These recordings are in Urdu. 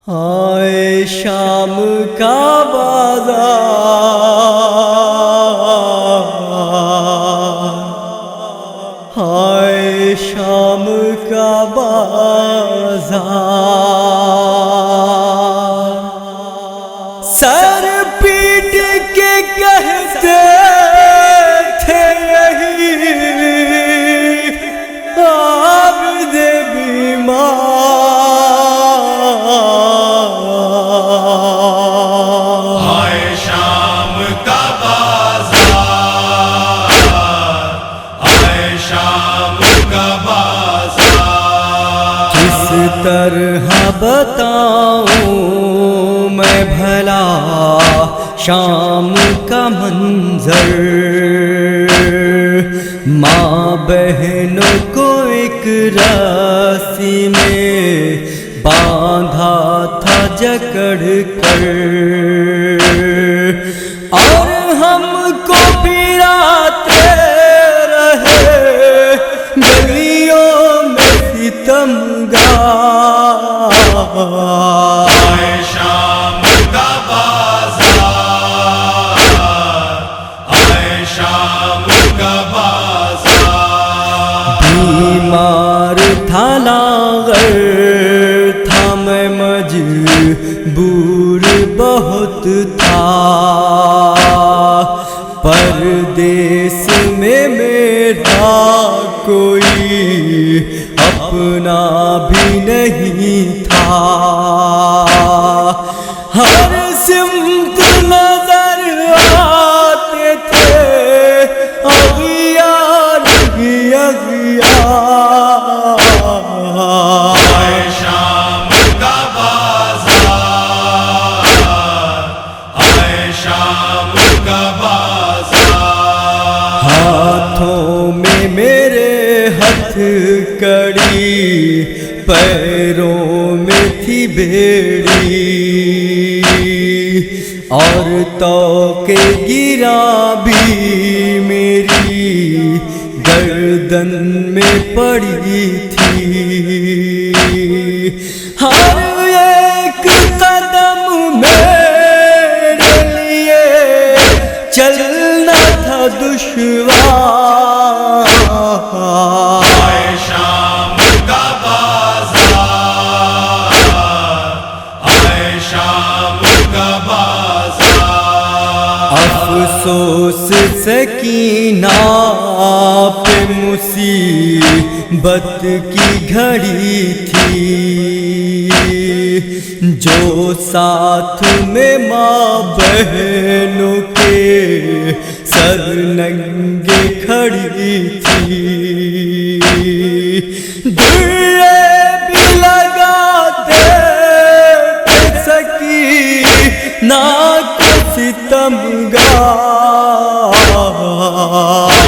ہائے شام کا بازار، ہائے شام کا بازار، سر پیٹ کے کہتے تھے یہی عابد بیمار، طرح بتاؤں میں بھلا شام کا منظر، ماں بہنوں کو ایک رسی میں باندھا تھا جکڑ کر، اور ہم کو پھراتے رہے گلیوں میں ستمگار۔ آئے شام کا بازار، آئے شام کا بازار، بیمار تھا لاغر تھا میں مجبور بہت تھا، پردیس میں میرا کوئی اپنا بھی نہیں تھا، ہر سمت نظر آتے تھے اغیار ہی اغیار۔ آئے شام کا بازار، آئے شام کا بازار، ہاتھوں میں میرے ہتھ کڑی، پیروں میں تھی بیڑی، عورتوں کے گرا بھی میری گردن میں پڑی تھی، ہر ایک قدم میرے لیے چلنا تھا دشوار۔ آئے شام کا بازار، آئے شام کا بازار، افسوس سکینہ پہ مصیبت کی گھڑی تھی، جو ساتھ میں ماں بہنوں کے سر ننگے کھڑی تھی، درے بھی لگاتے تھے سکینہ کو ستمگار۔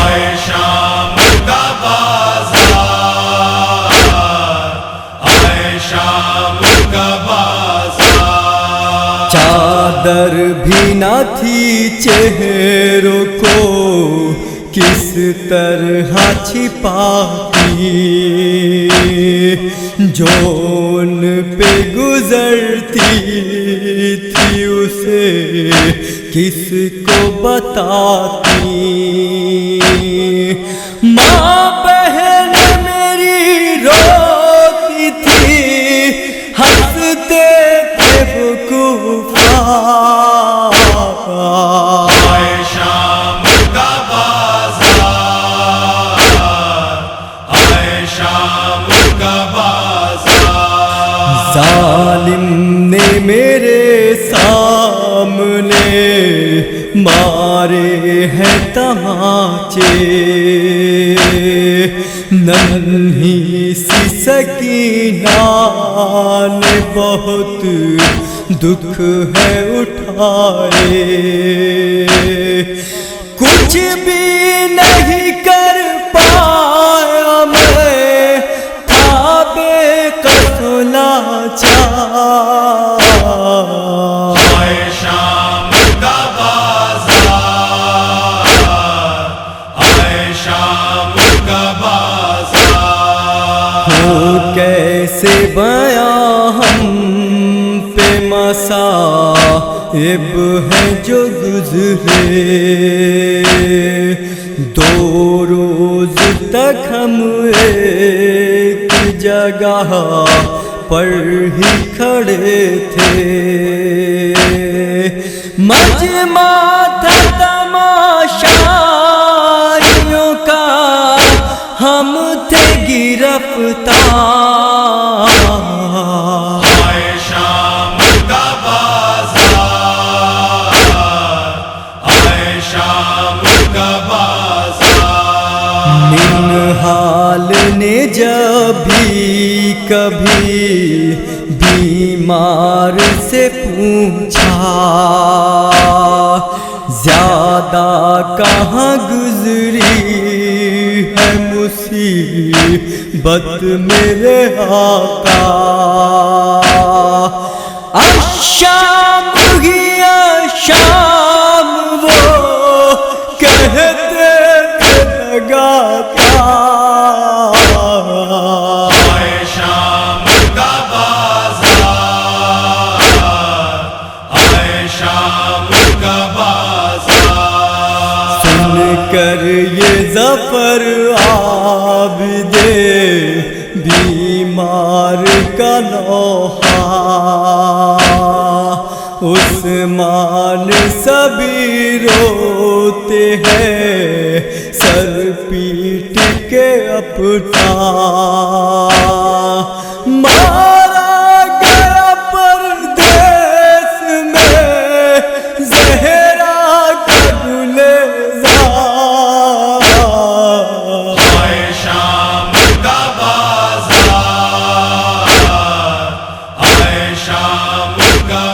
آئے شام کا بازار، آئے شام کا بازار، چادر بھی نہ تھی چہروں کو کس طرح چھپاتی، جو ان پہ گزرتی تھی اسے کس کو بتاتی، ماں بہن میری روتی تھی، ہنستے تھے وہ کفار۔ آئے شام کا بازار، آئے شام کا بازار، ظالم نے میرے سامنے مارے ہیں تماچے، ننھی سی سکینہ نے بہت دکھ ہے اٹھائے، کچھ بھی نہیں کر پایا میں، تھا بے قص لاچار۔ آئے شام کا بازار، آئے شام کا بازار، کیسے بیاں ہم مصائب ہیں جو گزرے، 2 روز تک ہم ایک جگہ پر ہی کھڑے تھے، مجمع تھا تماشائیوں کا، ہم تھے گرفتار، آئے شام کا بازار، آئے شام کا بازار، ننہال نے جب بھی کبھی بیمار سے پوچھا، زیادہ کہاں گزری ہے مصیبت میرے آقا، الشام ہی الشام وہ کہتے تھے لگاتار، آئے شام کا بازار، آئے شام کا بازار، سن کر یہ ظفر عابد بیمار کا نوحہ، عثمان سبھی روتے ہیں سر پیٹ کے اپنا، مارا گیا پردیس میں زہرا کا گلزار، آئے شام کا بازار، آئے شام کا